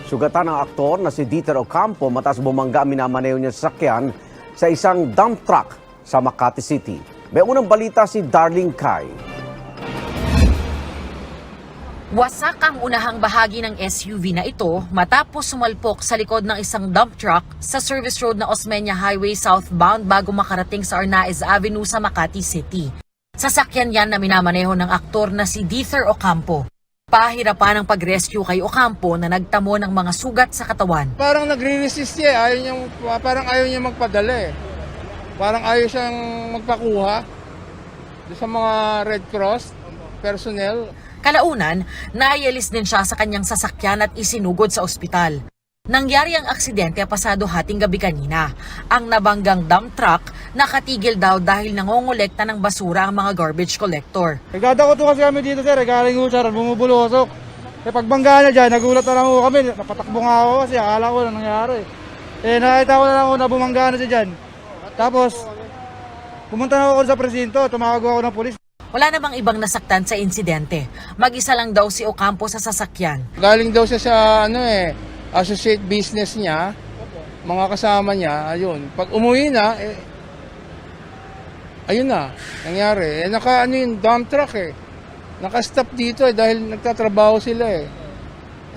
Sugatan ng aktor na si Dieter Ocampo matapos bumangga minamaneo niya sa sasakyan sa isang dump truck sa Makati City. May unang balita si Darling Kai. Wasak ang unahang bahagi ng SUV na ito matapos sumalpok sa likod ng isang dump truck sa service road na Osmeña Highway southbound bago makarating sa Arnaez Avenue sa Makati City. Sasakyan yan na minamaneho ng aktor na si Dieter Ocampo. Pahirapan ang pag-rescue kay Ocampo na nagtamo ng mga sugat sa katawan. Parang nagre-resist siya, parang ayaw niya magpadala eh. Parang ayaw siyang magpakuha sa mga Red Cross personnel. Kalaunan, naialis din siya sa kanyang sasakyan at isinugod sa ospital. Nangyari ang aksidente pasado hating gabi kanina. Ang nabanggang dump truck nakatigil daw dahil nangongolekta ng basura ang mga garbage collector. Nagdadako to kasi kami dito sir, galing ho sir, bumubulosok. Pagbangga niya dyan, nagulat na lang ho kami, napatakbo nga ako kasi akala ko na nangyari. Nakita ko na lang ho na bumangga na siya dyan. Tapos, pumunta na ako sa presinto, tumawag ako ng polis. Wala namang ibang nasaktan sa insidente. Mag-isa lang daw si Ocampo sa sasakyan. Galing daw siya sa associate business niya, mga kasama niya, ayun. Pag umuwi na, ayun na, nangyari. Yung dump truck Naka-stop dito dahil nagtatrabaho sila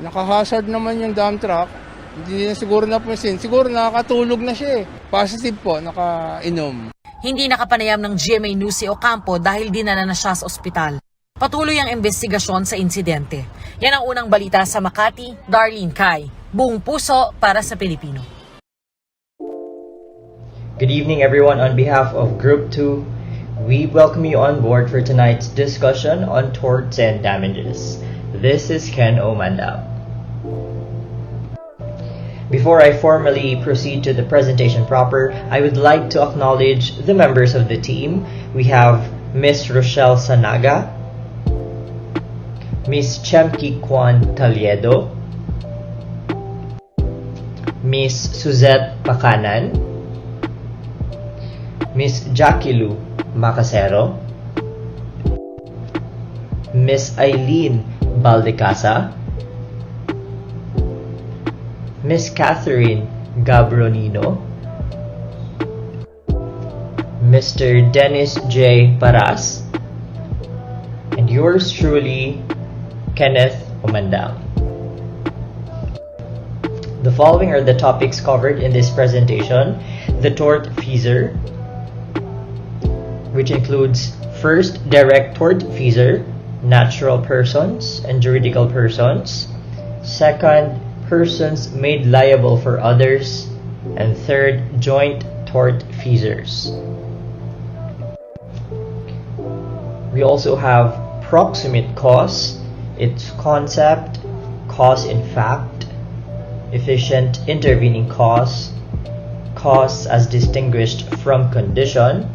Naka-hazard naman yung dump truck. Hindi na siguro napansin. Siguro nakakatulog na siya Positive po, nakainom. Hindi nakapanayam ng GMA News si Ocampo dahil dinala na siya sa ospital. Patuloy ang investigasyon sa insidente. Yan ang unang balita sa Makati, Darlene Kai. Buong puso para sa Pilipino. Good evening everyone. On behalf of Group 2, we welcome you on board for tonight's discussion on torts and damages. This is Ken Omandam. Before I formally proceed to the presentation proper, I would like to acknowledge the members of the team. We have Miss Rochelle Sanaga, Miss Chemkee Quan Taliedo, Miss Suzette Pacanan, Miss Jackie Macasero, Miss Aileen Baldecasa, Miss Catherine Gabronino, Mr. Dennis J. Paras, and yours truly, Kenneth Omandam. The following are the topics covered in this presentation. The Tortfeasor, which includes first, direct tortfeasor, natural persons and juridical persons. Second, persons made liable for others. And third, joint tortfeasors. We also have proximate cause, its concept, cause in fact, efficient intervening cause, cause as distinguished from condition,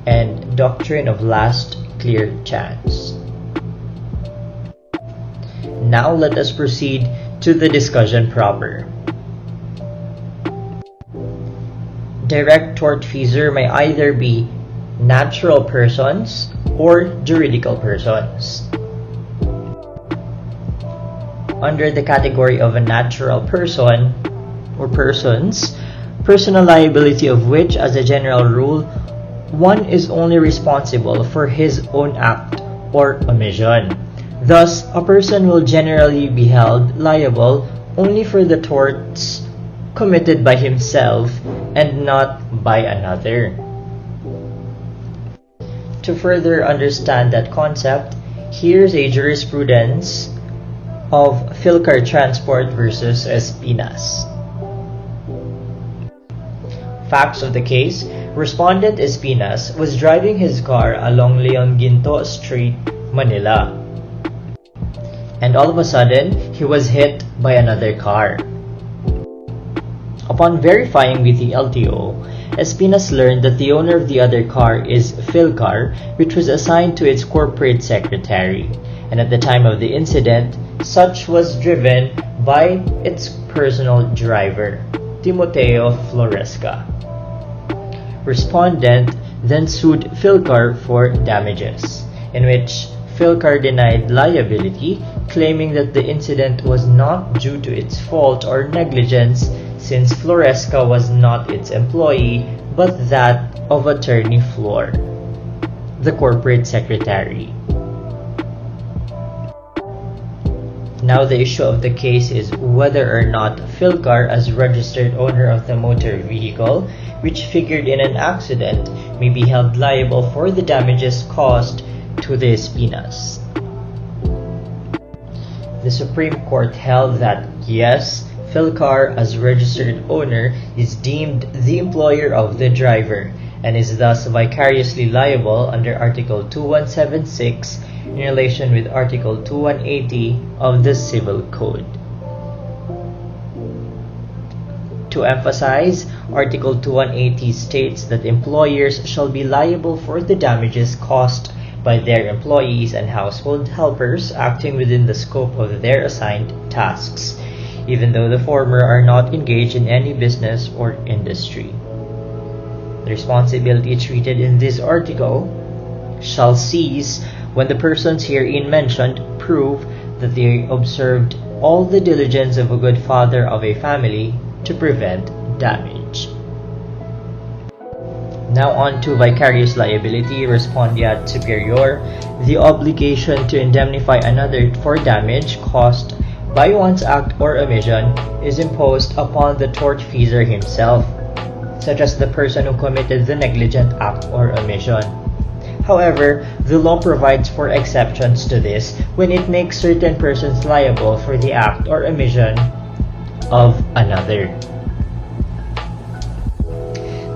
and doctrine of last clear chance. Now let us proceed to the discussion proper. Direct tortfeasor may either be natural persons or juridical persons. Under the category of a natural person or persons, personal liability of which, as a general rule, one is only responsible for his own act or omission. Thus, a person will generally be held liable only for the torts committed by himself and not by another. To further understand that concept, here's a jurisprudence of Philcar Transport versus Espinas. Facts of the case: Respondent Espinas was driving his car along Leon Ginto Street, Manila. And all of a sudden, he was hit by another car. Upon verifying with the LTO, Espinas learned that the owner of the other car is Philcar, which was assigned to its corporate secretary. And at the time of the incident, such was driven by its personal driver, Timoteo Floresca. Respondent then sued Philcar for damages, in which Philcar denied liability, claiming that the incident was not due to its fault or negligence since Floresca was not its employee but that of Attorney Flor, the corporate secretary. Now the issue of the case is whether or not Philcar, as registered owner of the motor vehicle, which figured in an accident, may be held liable for the damages caused to the Espinas. The Supreme Court held that yes, Philcar, as registered owner, is deemed the employer of the driver and is thus vicariously liable under Article 2176 in relation with Article 2180 of the Civil Code. To emphasize, Article 2180 states that employers shall be liable for the damages caused by their employees and household helpers acting within the scope of their assigned tasks, even though the former are not engaged in any business or industry. The responsibility treated in this article shall cease when the persons herein mentioned prove that they observed all the diligence of a good father of a family to prevent damage. Now on to vicarious liability. Respondeat superior. The obligation to indemnify another for damage caused by one's act or omission is imposed upon the tortfeasor himself, such as the person who committed the negligent act or omission. However, the law provides for exceptions to this when it makes certain persons liable for the act or omission of another.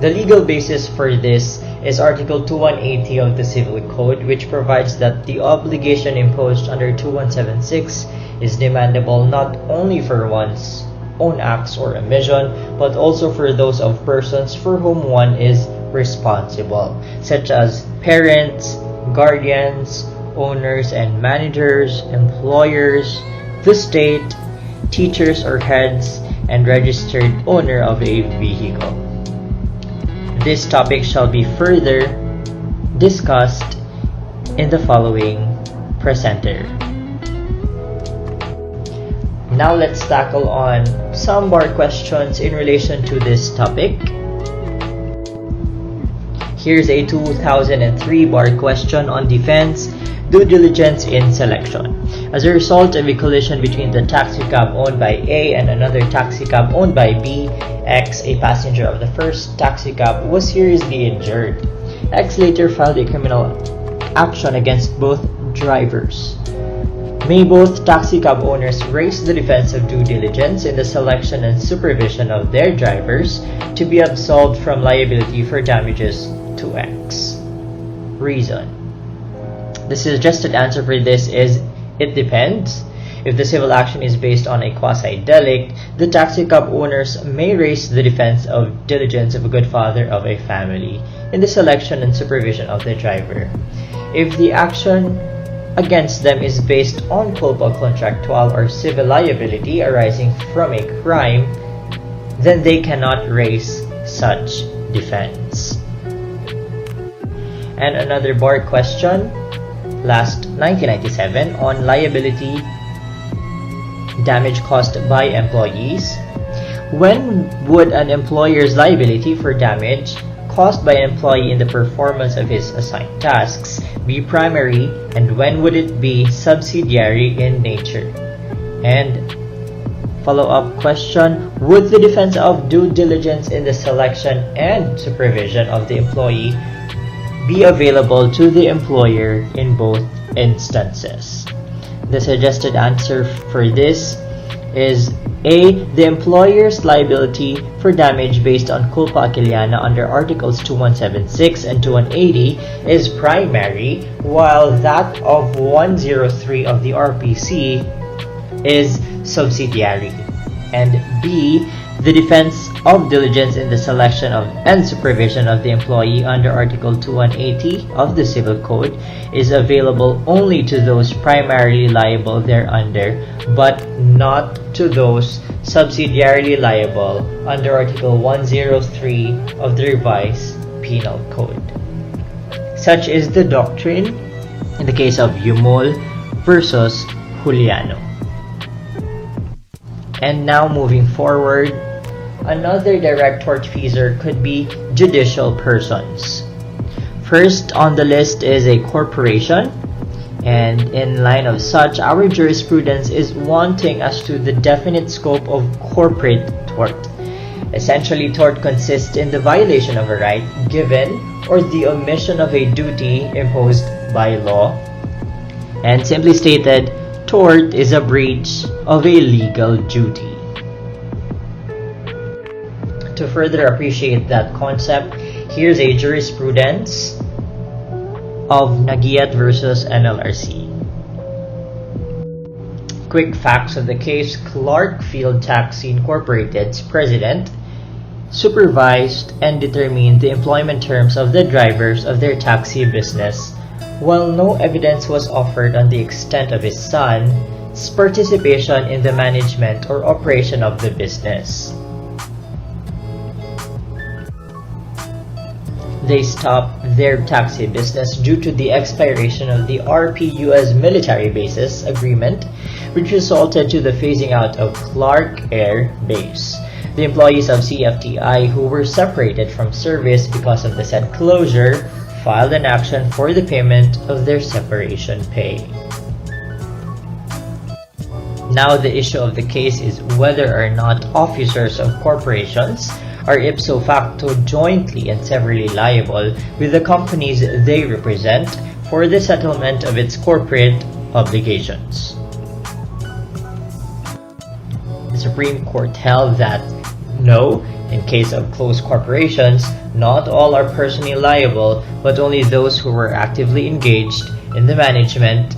The legal basis for this is Article 2180 of the Civil Code, which provides that the obligation imposed under 2176 is demandable not only for one's own acts or omission, but also for those of persons for whom one is responsible, such as parents, guardians, owners and managers, employers, the state, teachers or heads, and registered owner of a vehicle. This topic shall be further discussed in the following presenter. Now let's tackle on some bar questions in relation to this topic. Here's a 2003 bar question on defense, due diligence in selection. As a result of a collision between the taxicab owned by A and another taxicab owned by B, X, a passenger of the first taxicab, was seriously injured. X later filed a criminal action against both drivers. May both taxicab owners raise the defense of due diligence in the selection and supervision of their drivers to be absolved from liability for damages to X. Reason. The suggested answer for this is it depends. If the civil action is based on a quasi-delict, the taxicab owners may raise the defense of diligence of a good father of a family in the selection and supervision of the driver. If the action against them is based on culpa contractual or civil liability arising from a crime, then they cannot raise such defense. And another bar question, last 1997, on liability damage caused by employees. When would an employer's liability for damage caused by an employee in the performance of his assigned tasks be primary, and when would it be subsidiary in nature? And follow-up question, would the defense of due diligence in the selection and supervision of the employee be available to the employer in both instances? The suggested answer for this is A. The employer's liability for damage based on culpa achilliana under Articles 2176 and 2180 is primary, while that of 103 of the RPC is subsidiary. And B. The defense of diligence in the selection of and supervision of the employee under Article 2180 of the Civil Code is available only to those primarily liable thereunder, but not to those subsidiarily liable under Article 103 of the Revised Penal Code. Such is the doctrine in the case of Yumol versus Juliano. And now moving forward, another direct tortfeasor could be judicial persons. First on the list is a corporation, and in line of such, our jurisprudence is wanting as to the definite scope of corporate tort. Essentially, tort consists in the violation of a right given or the omission of a duty imposed by law. And simply stated, tort is a breach of a legal duty. To further appreciate that concept, here's a jurisprudence of Nagiat versus NLRC. Quick facts of the case: Clark Field Taxi Incorporated's president supervised and determined the employment terms of the drivers of their taxi business, while no evidence was offered on the extent of his son's participation in the management or operation of the business. They stopped their taxi business due to the expiration of the RPUS military bases agreement, which resulted to the phasing out of Clark Air Base. The employees of CFTI who were separated from service because of the said closure filed an action for the payment of their separation pay. Now the issue of the case is whether or not officers of corporations are ipso facto jointly and severally liable with the companies they represent for the settlement of its corporate obligations. The Supreme Court held that no, in case of closed corporations, not all are personally liable, but only those who were actively engaged in the management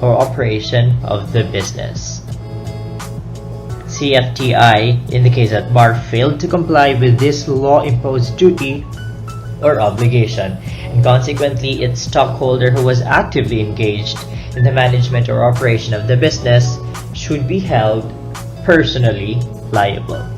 or operation of the business. CFTI, in the case at bar, failed to comply with this law-imposed duty or obligation, and consequently its stockholder who was actively engaged in the management or operation of the business should be held personally liable.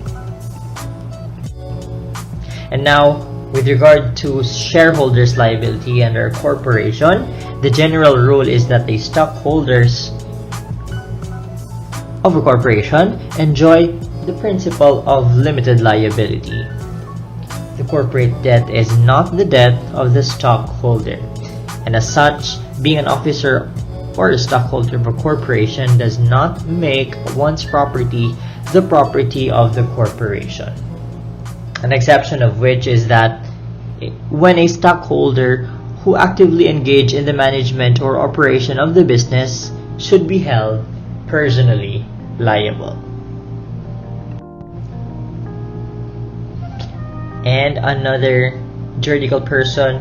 And now, with regard to shareholders' liability under a corporation, the general rule is that the stockholders of a corporation enjoy the principle of limited liability. The corporate debt is not the debt of the stockholder, and as such, being an officer or a stockholder of a corporation does not make one's property the property of the corporation. An exception of which is that when a stockholder who actively engage in the management or operation of the business should be held personally liable. And another juridical person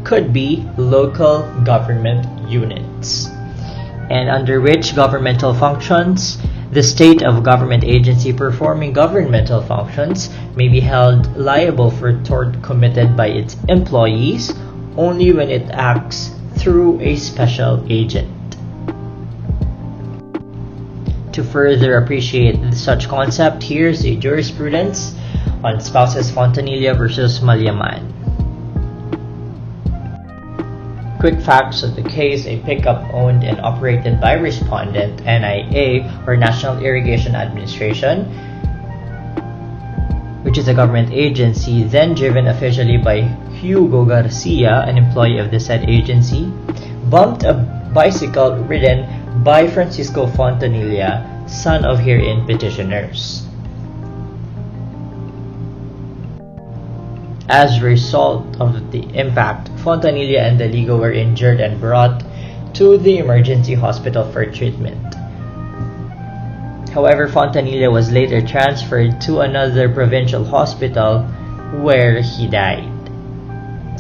could be local government units, and under which governmental functions the state of government agency performing governmental functions may be held liable for tort committed by its employees only when it acts through a special agent. To further appreciate such concept, here's a jurisprudence on spouses Fontanilla versus Malyaman. Quick facts of the case: a pickup owned and operated by respondent NIA or National Irrigation Administration, which is a government agency, then driven officially by Hugo Garcia, an employee of the said agency, bumped a bicycle ridden by Francisco Fontanilla, son of herein petitioners. As a result of the impact, Fontanilla and Daligo were injured and brought to the emergency hospital for treatment. However, Fontanilla was later transferred to another provincial hospital where he died.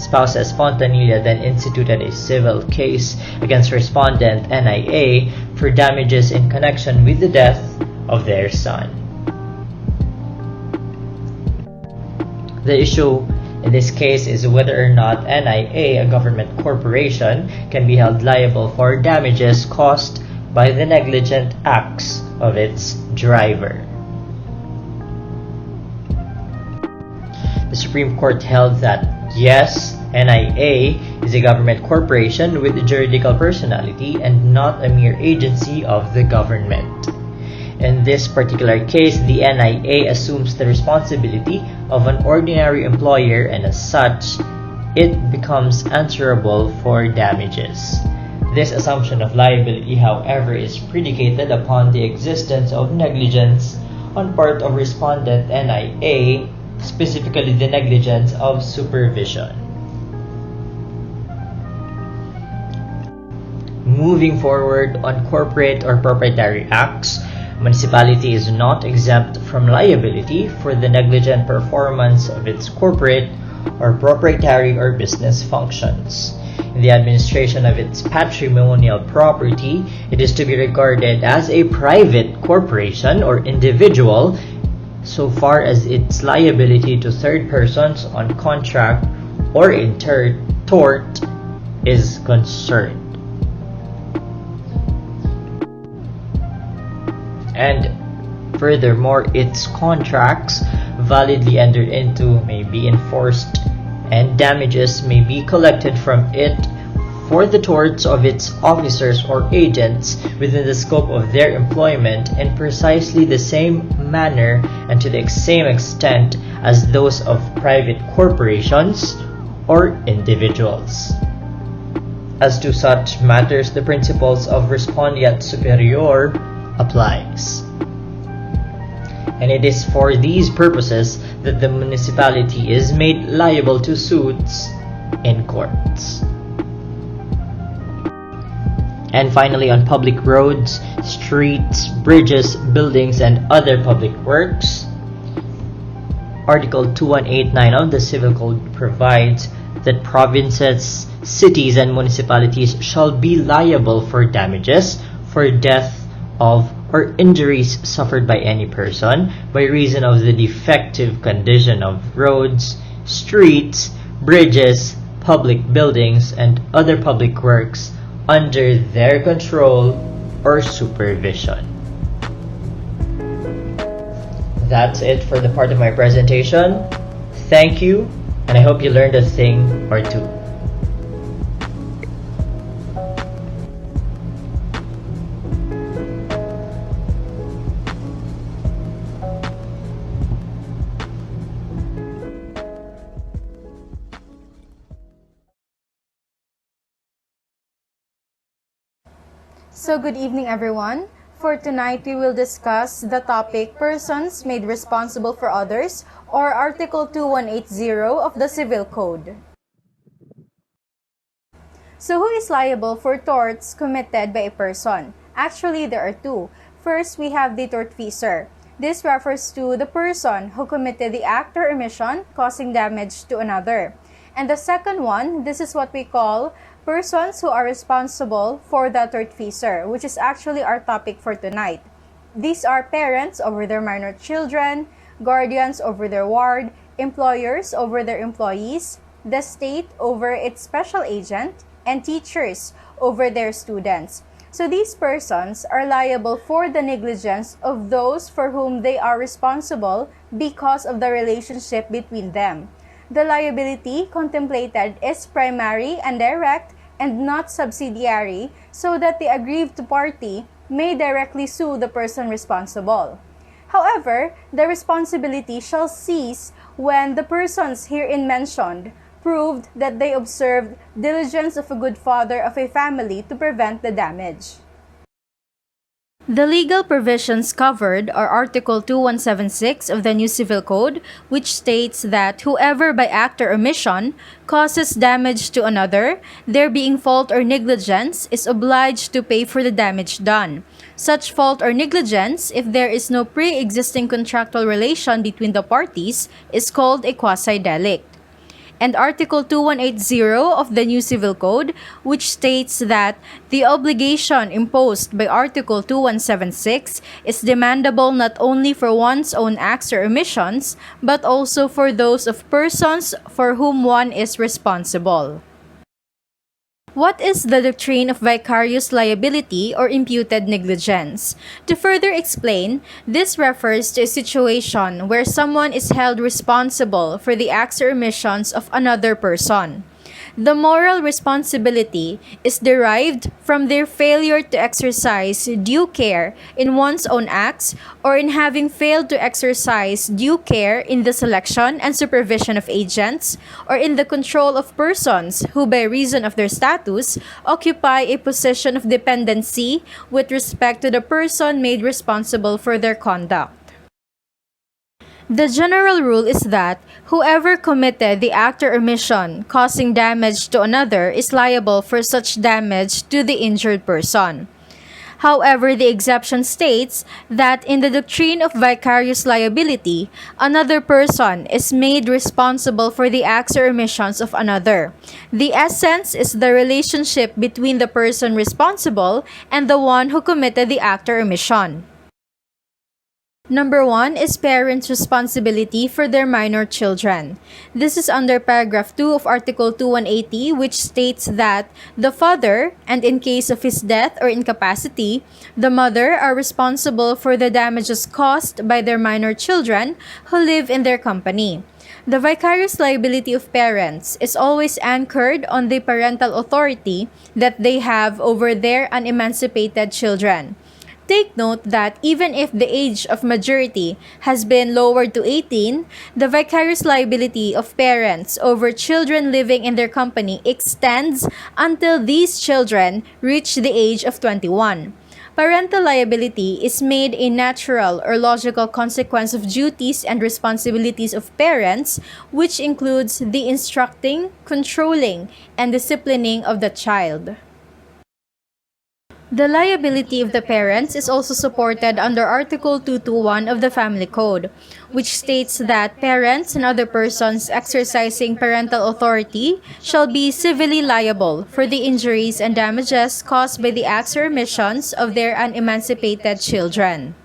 Spouses Fontanilla then instituted a civil case against respondent NIA for damages in connection with the death of their son. The issue in this case is whether or not NIA, a government corporation, can be held liable for damages caused by the negligent acts of its driver. The Supreme Court held that yes, NIA is a government corporation with a juridical personality and not a mere agency of the government. In this particular case, the NIA assumes the responsibility of an ordinary employer, and as such, it becomes answerable for damages. This assumption of liability, however, is predicated upon the existence of negligence on part of respondent NIA, specifically the negligence of supervision. Moving forward on corporate or proprietary acts, municipality is not exempt from liability for the negligent performance of its corporate or proprietary or business functions. In the administration of its patrimonial property, it is to be regarded as a private corporation or individual so far as its liability to third persons on contract or in tort is concerned. And furthermore, its contracts validly entered into may be enforced and damages may be collected from it for the torts of its officers or agents within the scope of their employment in precisely the same manner and to the same extent as those of private corporations or individuals. As to such matters, the principles of respondeat superior applies. And it is for these purposes that the municipality is made liable to suits in courts. And finally, on public roads, streets, bridges, buildings, and other public works, Article 2189 of the Civil Code provides that provinces, cities, and municipalities shall be liable for damages for death of or injuries suffered by any person by reason of the defective condition of roads, streets, bridges, public buildings, and other public works under their control or supervision. That's it for the part of my presentation. Thank you, and I hope you learned a thing or two. So good evening, everyone. For tonight, we will discuss the topic persons made responsible for others, or Article 2180 of the Civil Code. So who is liable for torts committed by a person? Actually, there are two. First, we have the tortfeasor. This refers to the person who committed the act or omission causing damage to another. And the second one, this is what we call persons who are responsible for the tortfeasor, which is actually our topic for tonight. These are parents over their minor children, guardians over their ward, employers over their employees, the state over its special agent, and teachers over their students. So these persons are liable for the negligence of those for whom they are responsible because of the relationship between them. The liability contemplated is primary and direct and not subsidiary, so that the aggrieved party may directly sue the person responsible. However, the responsibility shall cease when the persons herein mentioned proved that they observed diligence of a good father of a family to prevent the damage. The legal provisions covered are Article 2176 of the New Civil Code, which states that whoever by act or omission causes damage to another, there being fault or negligence, is obliged to pay for the damage done. Such fault or negligence, if there is no pre-existing contractual relation between the parties, is called a quasi-delict. And Article 2180 of the New Civil Code, which states that the obligation imposed by Article 2176 is demandable not only for one's own acts or omissions, but also for those of persons for whom one is responsible. What is the doctrine of vicarious liability or imputed negligence? To further explain, this refers to a situation where someone is held responsible for the acts or omissions of another person. The moral responsibility is derived from their failure to exercise due care in one's own acts or in having failed to exercise due care in the selection and supervision of agents or in the control of persons who by reason of their status occupy a position of dependency with respect to the person made responsible for their conduct. The general rule is that whoever committed the act or omission causing damage to another is liable for such damage to the injured person. However, the exception states that in the doctrine of vicarious liability, another person is made responsible for the acts or omissions of another. The essence is the relationship between the person responsible and the one who committed the act or omission. Number 1 is parents' responsibility for their minor children. This is under paragraph 2 of Article 2180, which states that the father, and in case of his death or incapacity, the mother are responsible for the damages caused by their minor children who live in their company. The vicarious liability of parents is always anchored on the parental authority that they have over their unemancipated children. Take note that even if the age of majority has been lowered to 18, the vicarious liability of parents over children living in their company extends until these children reach the age of 21. Parental liability is made a natural or logical consequence of duties and responsibilities of parents, which includes the instructing, controlling, and disciplining of the child. The liability of the parents is also supported under Article 221 of the Family Code, which states that parents and other persons exercising parental authority shall be civilly liable for the injuries and damages caused by the acts or omissions of their unemancipated children.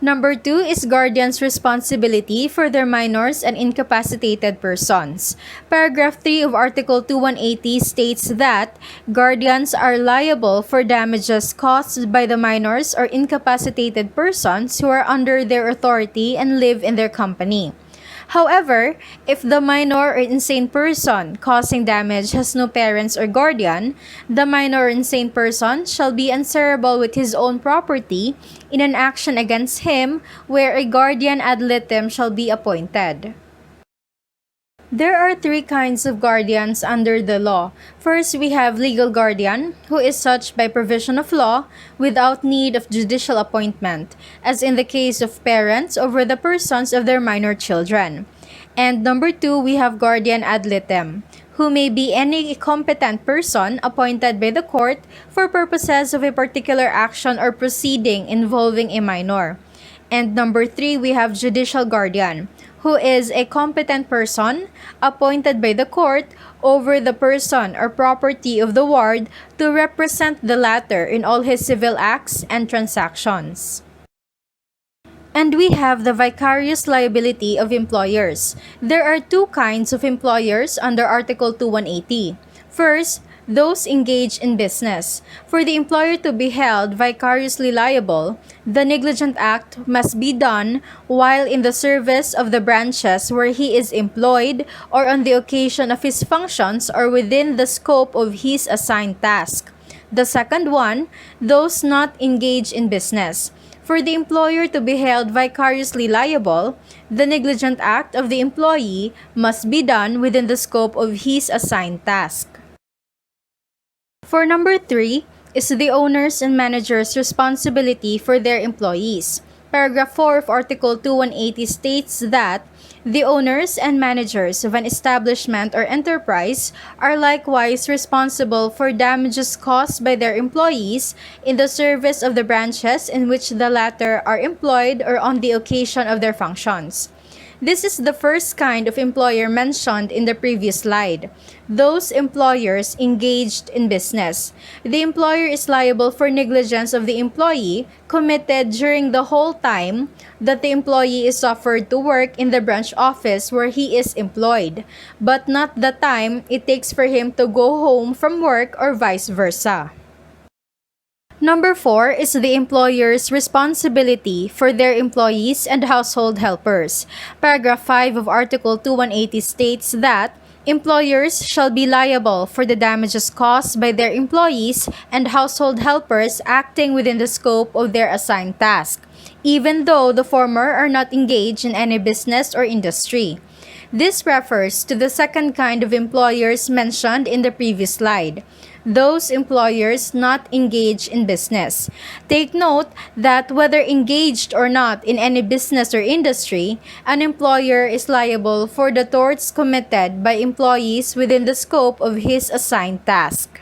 Number 2 is guardians' responsibility for their minors and incapacitated persons. Paragraph 3 of Article 2180 states that guardians are liable for damages caused by the minors or incapacitated persons who are under their authority and live in their company. However, if the minor or insane person causing damage has no parents or guardian, the minor or insane person shall be answerable with his own property in an action against him where a guardian ad litem shall be appointed. There are 3 kinds of guardians under the law. First, we have legal guardian, who is such by provision of law without need of judicial appointment, as in the case of parents over the persons of their minor children. And number 2, we have guardian ad litem, who may be any competent person appointed by the court for purposes of a particular action or proceeding involving a minor. And number 3, we have judicial guardian, who is a competent person appointed by the court over the person or property of the ward to represent the latter in all his civil acts and transactions. And we have the vicarious liability of employers. There are 2 kinds of employers under Article 2180. First, those engaged in business. For the employer to be held vicariously liable, the negligent act must be done while in the service of the branches where he is employed or on the occasion of his functions or within the scope of his assigned task. The second one, those not engaged in business. For the employer to be held vicariously liable, the negligent act of the employee must be done within the scope of his assigned task. For number 3 is the owners and managers' responsibility for their employees. Paragraph 4 of Article 2180 states that the owners and managers of an establishment or enterprise are likewise responsible for damages caused by their employees in the service of the branches in which the latter are employed or on the occasion of their functions. This is the first kind of employer mentioned in the previous slide. Those employers engaged in business. The employer is liable for negligence of the employee committed during the whole time that the employee is offered to work in the branch office where he is employed, but not the time it takes for him to go home from work or vice versa. Number 4 is the employer's responsibility for their employees and household helpers. Paragraph 5 of Article 2180 states that Employers shall be liable for the damages caused by their employees and household helpers acting within the scope of their assigned task, even though the former are not engaged in any business or industry. This refers to the second kind of employers mentioned in the previous slide, those employers not engaged in business. Take note that whether engaged or not in any business or industry, an employer is liable for the torts committed by employees within the scope of his assigned task.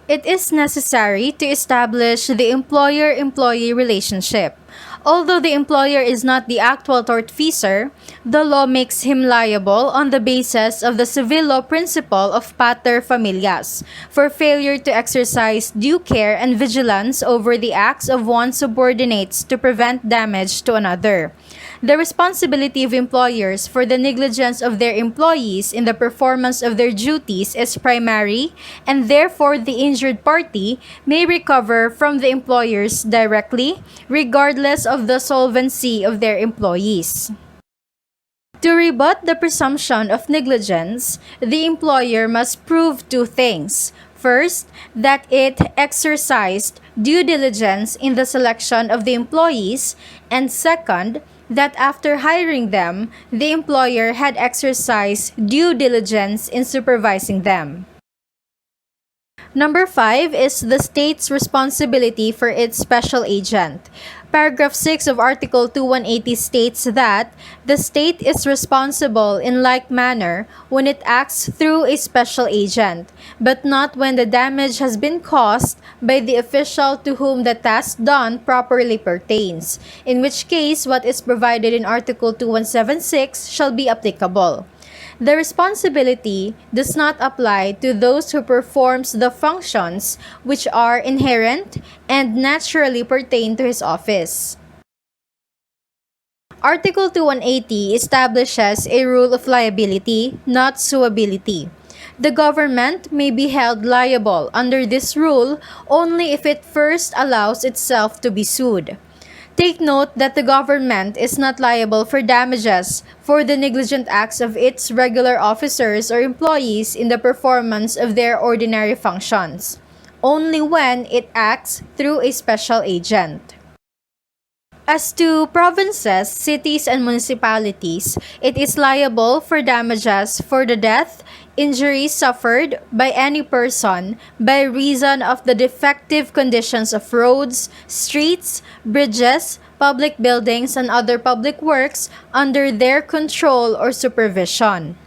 It is necessary to establish the employer-employee relationship. Although the employer is not the actual tortfeasor, the law makes him liable on the basis of the civil law principle of pater familias for failure to exercise due care and vigilance over the acts of one's subordinates to prevent damage to another. The responsibility of employers for the negligence of their employees in the performance of their duties is primary, and therefore the injured party may recover from the employers directly, regardless of the solvency of their employees. To rebut the presumption of negligence, the employer must prove two things. First, that it exercised due diligence in the selection of the employees, and second, that after hiring them, the employer had exercised due diligence in supervising them. Number 5 is the state's responsibility for its special agent. Paragraph 6 of Article 2180 states that the state is responsible in like manner when it acts through a special agent, but not when the damage has been caused by the official to whom the task done properly pertains, in which case what is provided in Article 2176 shall be applicable. The responsibility does not apply to those who performs the functions which are inherent and naturally pertain to his office. Article 2180 establishes a rule of liability, not suability. The government may be held liable under this rule only if it first allows itself to be sued. Take note that the government is not liable for damages for the negligent acts of its regular officers or employees in the performance of their ordinary functions, only when it acts through a special agent. As to provinces, cities, and municipalities, it is liable for damages for the death, injuries suffered by any person by reason of the defective conditions of roads, streets, bridges, public buildings, and other public works under their control or supervision.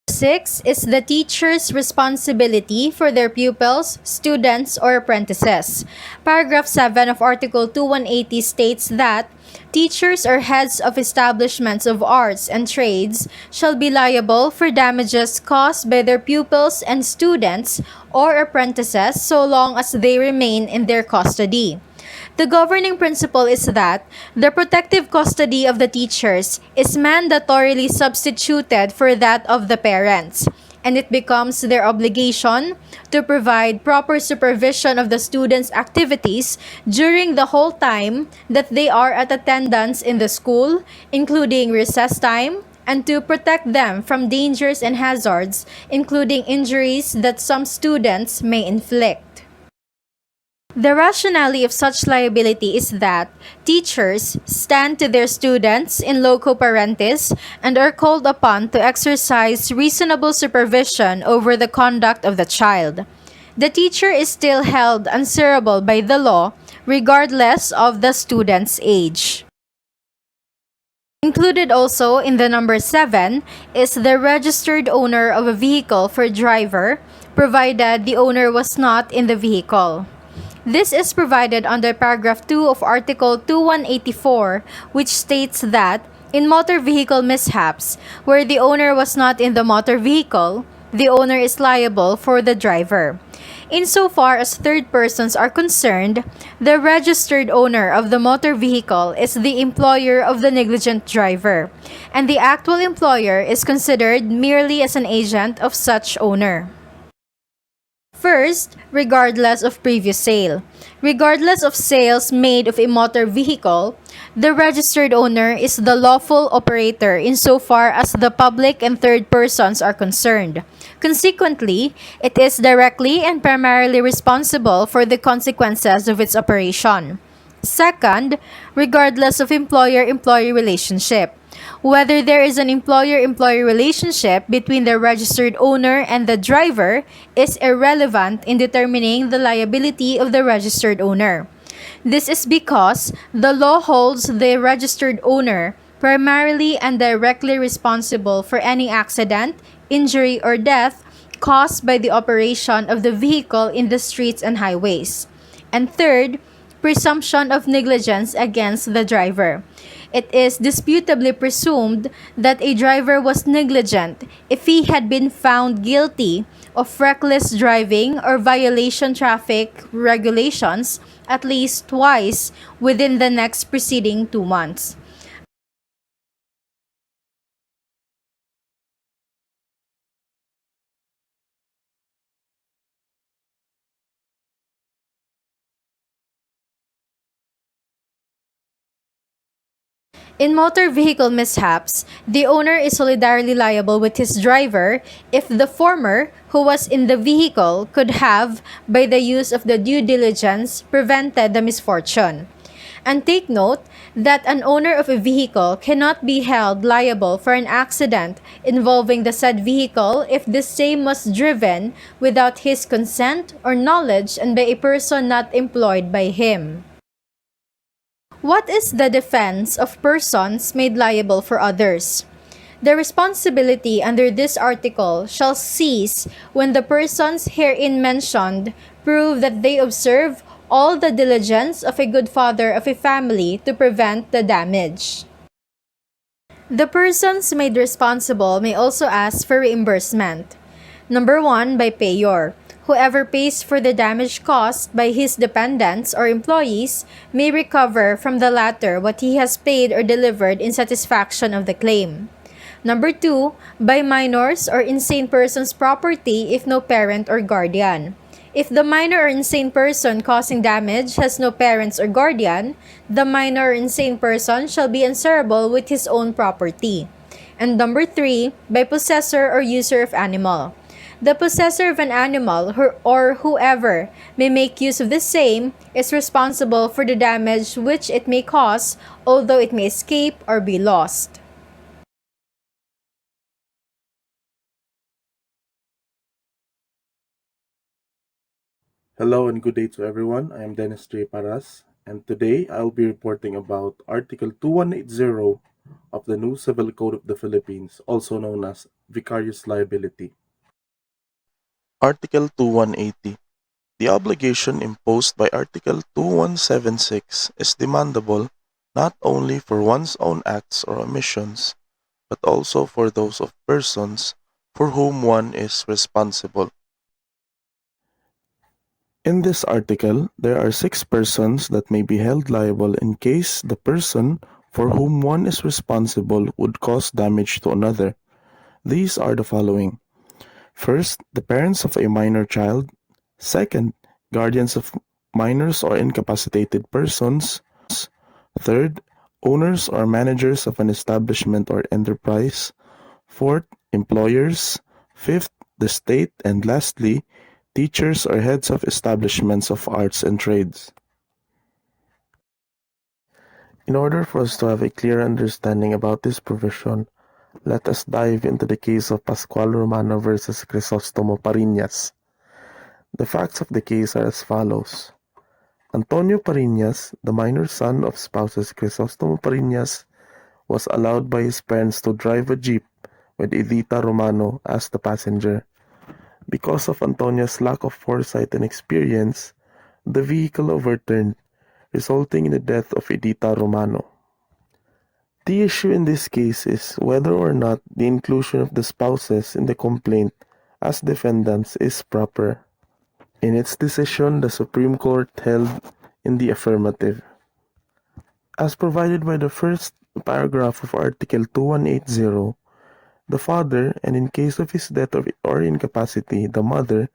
6 is the teacher's responsibility for their pupils, students, or apprentices. Paragraph 7 of Article 2180 states that teachers or heads of establishments of arts and trades shall be liable for damages caused by their pupils and students or apprentices so long as they remain in their custody. The governing principle is that the protective custody of the teachers is mandatorily substituted for that of the parents, and it becomes their obligation to provide proper supervision of the students' activities during the whole time that they are at attendance in the school, including recess time, and to protect them from dangers and hazards, including injuries that some students may inflict. The rationale of such liability is that teachers stand to their students in loco parentis and are called upon to exercise reasonable supervision over the conduct of the child. The teacher is still held answerable by the law regardless of the student's age. Included also in the number 7 is the registered owner of a vehicle for driver, provided the owner was not in the vehicle. This is provided under paragraph 2 of Article 2184, which states that in motor vehicle mishaps, where the owner was not in the motor vehicle, the owner is liable for the driver. Insofar as third persons are concerned, the registered owner of the motor vehicle is the employer of the negligent driver, and the actual employer is considered merely as an agent of such owner. First, regardless of previous sale. Regardless of sales made of a motor vehicle, the registered owner is the lawful operator insofar as the public and third persons are concerned. Consequently, it is directly and primarily responsible for the consequences of its operation. Second, regardless of employer-employee relationship. Whether there is an employer-employee relationship between the registered owner and the driver is irrelevant in determining the liability of the registered owner. This is because the law holds the registered owner primarily and directly responsible for any accident, injury, or death caused by the operation of the vehicle in the streets and highways. And third, presumption of negligence against the driver. It is disputably presumed that a driver was negligent if he had been found guilty of reckless driving or violation traffic regulations at least twice within the next preceding 2 months. In motor vehicle mishaps, the owner is solidarily liable with his driver if the former, who was in the vehicle, could have, by the use of the due diligence, prevented the misfortune. And take note that an owner of a vehicle cannot be held liable for an accident involving the said vehicle if the same was driven without his consent or knowledge and by a person not employed by him. What is the defense of persons made liable for others? The responsibility under this article shall cease when the persons herein mentioned prove that they observe all the diligence of a good father of a family to prevent the damage. The persons made responsible may also ask for reimbursement. Number 1, by payor. Whoever pays for the damage caused by his dependents or employees may recover from the latter what he has paid or delivered in satisfaction of the claim. Number 2, by minors or insane person's property if no parent or guardian. If the minor or insane person causing damage has no parents or guardian, the minor or insane person shall be answerable with his own property. And number 3, by possessor or user of animal. The possessor of an animal or whoever may make use of the same is responsible for the damage which it may cause, although it may escape or be lost. Hello and good day to everyone. I am Dennis J. Paras, and today I will be reporting about Article 2180 of the new Civil Code of the Philippines, also known as Vicarious Liability. Article 2180. The obligation imposed by Article 2176 is demandable not only for one's own acts or omissions, but also for those of persons for whom one is responsible. In this article, there are 6 persons that may be held liable in case the person for whom one is responsible would cause damage to another. These are the following. First, the parents of a minor child. Second, guardians of minors or incapacitated persons. Third, owners or managers of an establishment or enterprise. Fourth, employers. Fifth, the state. And lastly, teachers or heads of establishments of arts and trades. In order for us to have a clear understanding about this provision, let us dive into the case of Pascual Romano versus Crisostomo Pariñas. The facts of the case are as follows. Antonio Pariñas, the minor son of spouses Crisostomo Pariñas, was allowed by his parents to drive a jeep with Edita Romano as the passenger. Because of Antonia's lack of foresight and experience, the vehicle overturned, resulting in the death of Edita Romano. The issue in this case is whether or not the inclusion of the spouses in the complaint as defendants is proper. In its decision, the Supreme Court held in the affirmative. As provided by the first paragraph of Article 2180, the father, and in case of his death or incapacity, the mother,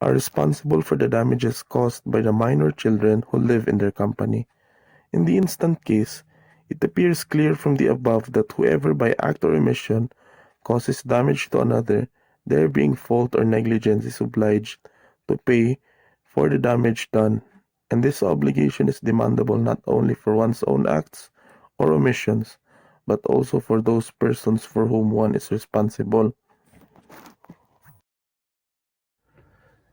are responsible for the damages caused by the minor children who live in their company. In the instant case, it appears clear from the above that whoever by act or omission causes damage to another, there being fault or negligence, is obliged to pay for the damage done, and this obligation is demandable not only for one's own acts or omissions, but also for those persons for whom one is responsible.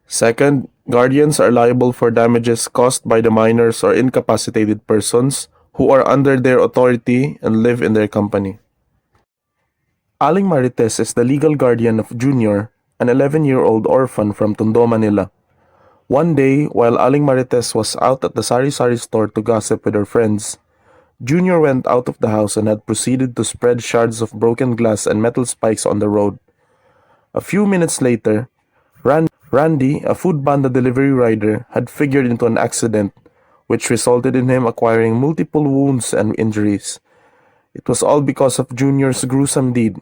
Second, guardians are liable for damages caused by the minors or incapacitated persons who are under their authority and live in their company. Aling Marites is the legal guardian of Junior, an 11-year-old orphan from Tondo, Manila. One day, while Aling Marites was out at the sari-sari store to gossip with her friends, Junior went out of the house and had proceeded to spread shards of broken glass and metal spikes on the road. A few minutes later, Randy, a food panda delivery rider, had figured into an accident, which resulted in him acquiring multiple wounds and injuries. It was all because of Junior's gruesome deed.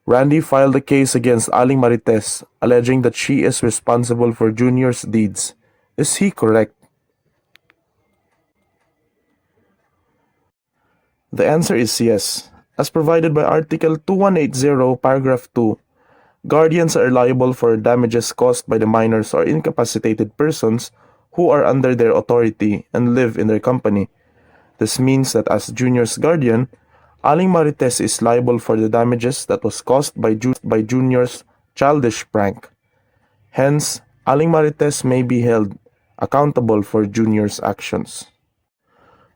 Randy filed a case against Aling Marites, alleging that she is responsible for Junior's deeds. Is he correct? The answer is yes. As provided by Article 2180, Paragraph 2, guardians are liable for damages caused by the minors or incapacitated persons who are under their authority and live in their company. This means that as Junior's guardian, Aling Marites is liable for the damages that was caused by Junior's childish prank. Hence, Aling Marites may be held accountable for Junior's actions.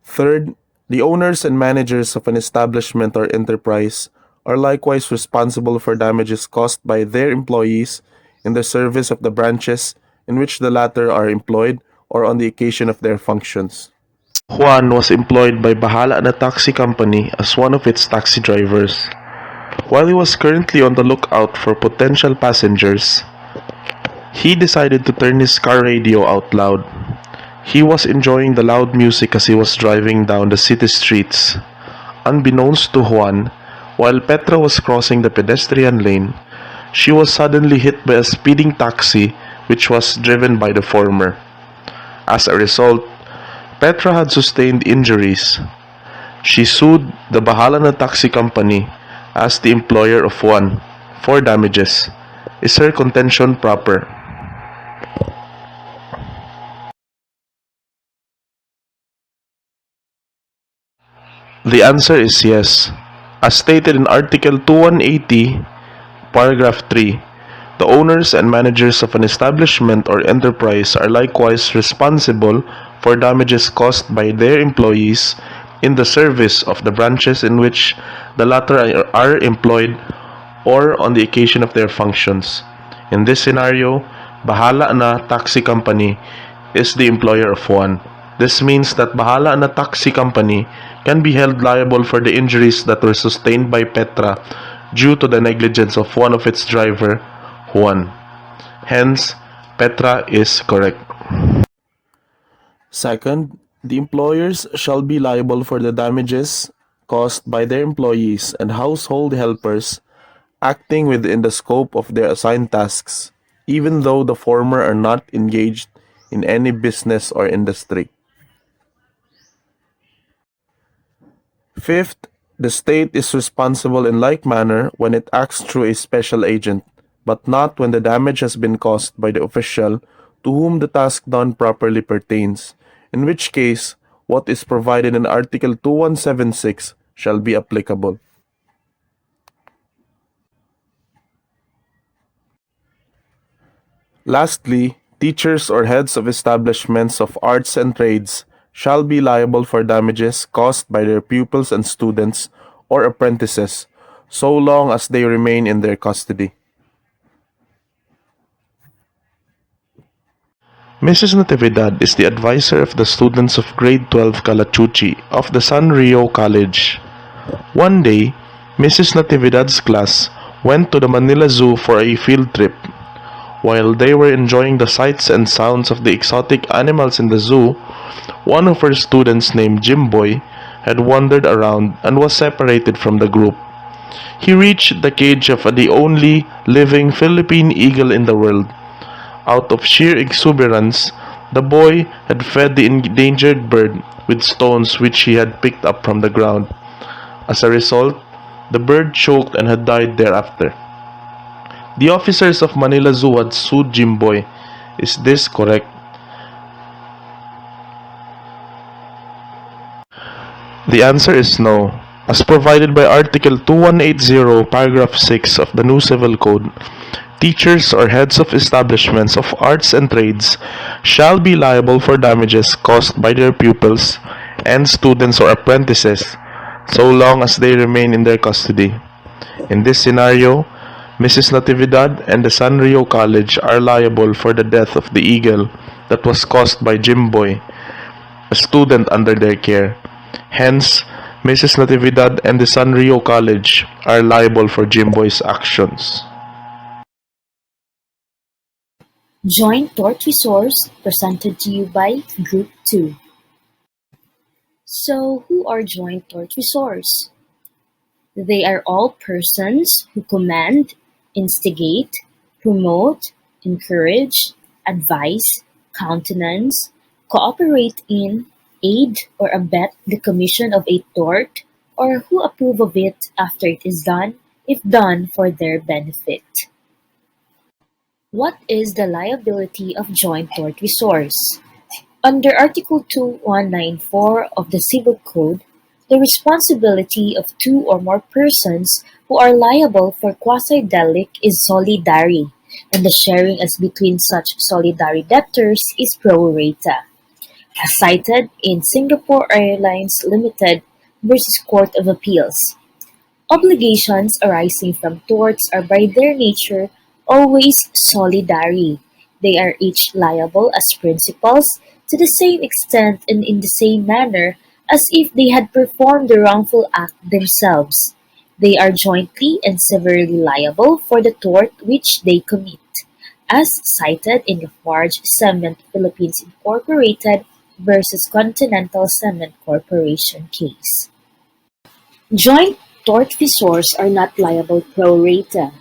Third, the owners and managers of an establishment or enterprise are likewise responsible for damages caused by their employees in the service of the branches in which the latter are employed or on the occasion of their functions. Quan was employed by Bahala na taxi company as one of its taxi drivers. While he was currently on the lookout for potential passengers, he decided to turn his car radio out loud. He was enjoying the loud music as he was driving down the city streets. Unbeknownst to Juan, while Petra was crossing the pedestrian lane, she was suddenly hit by a speeding taxi which was driven by the former. As a result, Petra had sustained injuries. She sued the Bahala na taxi company as the employer of Juan for damages. Is her contention proper? The answer is yes. As stated in Article 2180, Paragraph 3, the owners and managers of an establishment or enterprise are likewise responsible for damages caused by their employees in the service of the branches in which the latter are employed or on the occasion of their functions. In this scenario, Bahala na taxi company is the employer of Juan. This means that Bahala na taxi company can be held liable for the injuries that were sustained by Petra due to the negligence of one of its driver, Juan. Hence, Petra is correct. Second, the employers shall be liable for the damages caused by their employees and household helpers acting within the scope of their assigned tasks, even though the former are not engaged in any business or industry. Fifth, the state is responsible in like manner when it acts through a special agent, but not when the damage has been caused by the official to whom the task done properly pertains, in which case, what is provided in Article 2176 shall be applicable. Lastly, teachers or heads of establishments of arts and trades shall be liable for damages caused by their pupils and students or apprentices, so long as they remain in their custody. Mrs. Natividad is the advisor of the students of grade 12 Calachuchi of the San Rio College. One day, Mrs. Natividad's class went to the Manila Zoo for a field trip. While they were enjoying the sights and sounds of the exotic animals in the zoo, one of her students named Jimboy had wandered around and was separated from the group. He reached the cage of the only living Philippine eagle in the world. Out of sheer exuberance, the boy had fed the endangered bird with stones which he had picked up from the ground. As a result, the bird choked and had died thereafter. The officers of Manila Zoo had sued Jimboy. Is this correct? The answer is no. As provided by Article 2180, Paragraph 6 of the New Civil Code, teachers or heads of establishments of arts and trades shall be liable for damages caused by their pupils and students or apprentices so long as they remain in their custody. In this scenario, Mrs. Natividad and the Sanrio College are liable for the death of the eagle that was caused by Jimboy, a student under their care. Hence, Mrs. Natividad and the Sanrio College are liable for Jimboy's actions. Joint Tortfeasors presented to you by Group 2. So, who are joint tortfeasors? They are all persons who command, instigate, promote, encourage, advise, countenance, cooperate in, aid, or abet the commission of a tort, or who approve of it after it is done, if done for their benefit. What is the liability of joint tortfeasors? Under Article 2194 of the Civil Code, the responsibility of two or more persons who are liable for quasi-delict is solidary, and the sharing as between such solidary debtors is pro rata. As cited in Singapore Airlines Limited versus Court of Appeals. Obligations arising from torts are by their nature always solidary. They are each liable as principals to the same extent and in the same manner as if they had performed the wrongful act themselves. They are jointly and severally liable for the tort which they commit, as cited in the Forge Cement Philippines Incorporated versus Continental Cement Corporation case. Joint tortfeasors are not liable pro rata.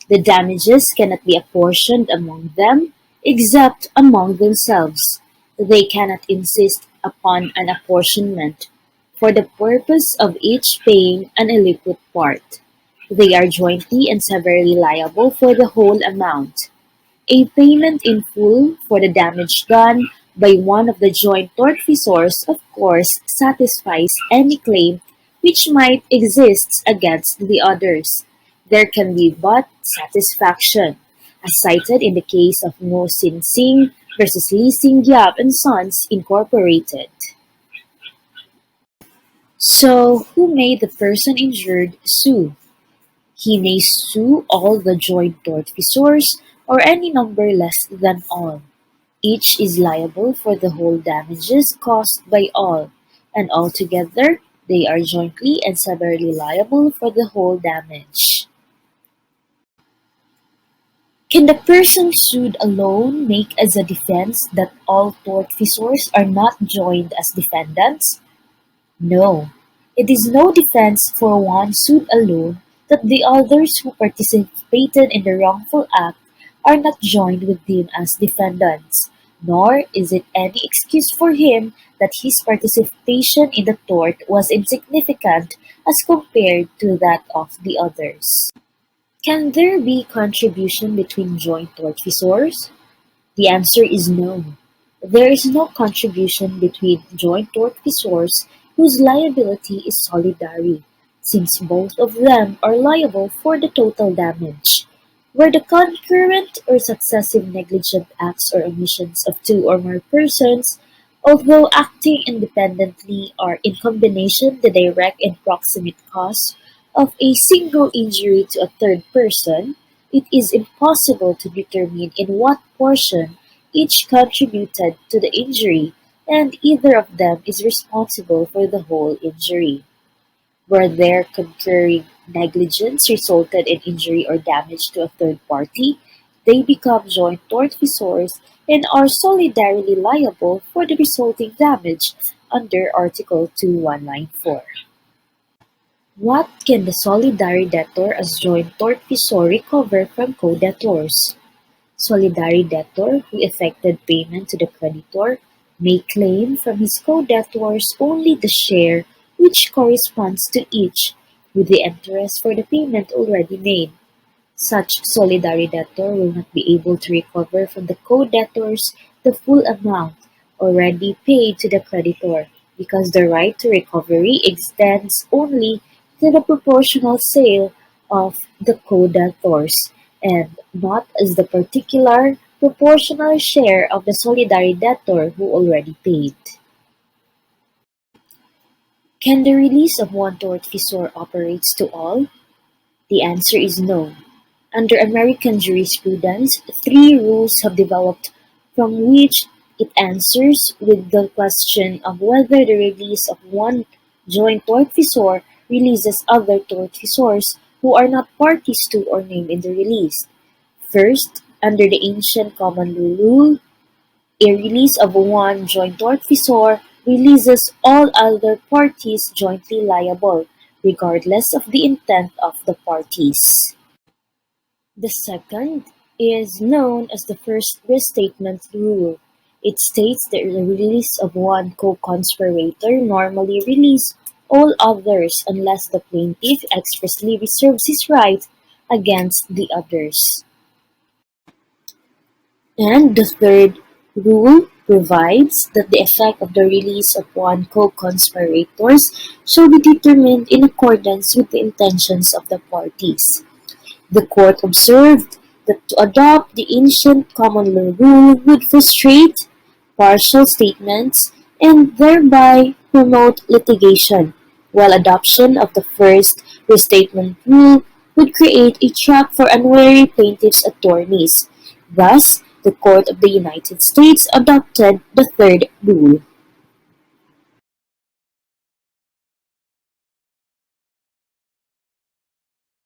The damages cannot be apportioned among them except among themselves. They cannot insist upon an apportionment for the purpose of each paying an aliquot part. They are jointly and severally liable for the whole amount. A payment in full for the damage done by one of the joint tortfeasors of course satisfies any claim which might exist against the others. There can be but satisfaction, as cited in the case of Ngo Sin Sing versus Lee Sing Giap and Sons Incorporated. So, who may the person injured sue? He may sue all the joint tortfeasors or any number less than all. Each is liable for the whole damages caused by all, and altogether they are jointly and severally liable for the whole damage. Can the person sued alone make as a defense that all tortfeasors are not joined as defendants? No. It is no defense for one sued alone that the others who participated in the wrongful act are not joined with him as defendants, nor is it any excuse for him that his participation in the tort was insignificant as compared to that of the others. Can there be contribution between joint tortfeasors? The answer is no. There is no contribution between joint tortfeasors whose liability is solidary, since both of them are liable for the total damage. Where the concurrent or successive negligent acts or omissions of two or more persons, although acting independently, are in combination the direct and proximate cause of a single injury to a third person, it is impossible to determine in what portion each contributed to the injury, and either of them is responsible for the whole injury. Where their concurring negligence resulted in injury or damage to a third party, they become joint tortfeasors and are solidarily liable for the resulting damage under Article 2194. What can the solidary debtor as joint tortfeasor recover from co-debtors? Solidary debtor who effected payment to the creditor may claim from his co-debtors only the share which corresponds to each, with the interest for the payment already made. Such solidary debtor will not be able to recover from the co-debtors the full amount already paid to the creditor, because the right to recovery extends only to the proportional sale of the co-debtors, and not as the particular proportional share of the solidary debtor who already paid. Can the release of one tortfeasor operates to all? The answer is no. Under American jurisprudence, three rules have developed from which it answers with the question of whether the release of one joint tortfeasor releases other tortfeasors who are not parties to or named in the release. First, under the ancient common law rule, a release of one joint tortfeasor releases all other parties jointly liable, regardless of the intent of the parties. The second is known as the first restatement rule. It states that the release of one co-conspirator normally releases all others unless the plaintiff expressly reserves his right against the others. And the third rule provides that the effect of the release of one co-conspirators shall be determined in accordance with the intentions of the parties. The court observed that to adopt the ancient common law rule would frustrate partial statements and thereby promote litigation, while adoption of the first restatement rule would create a trap for unwary plaintiffs' attorneys. Thus, the Court of the United States adopted the third rule.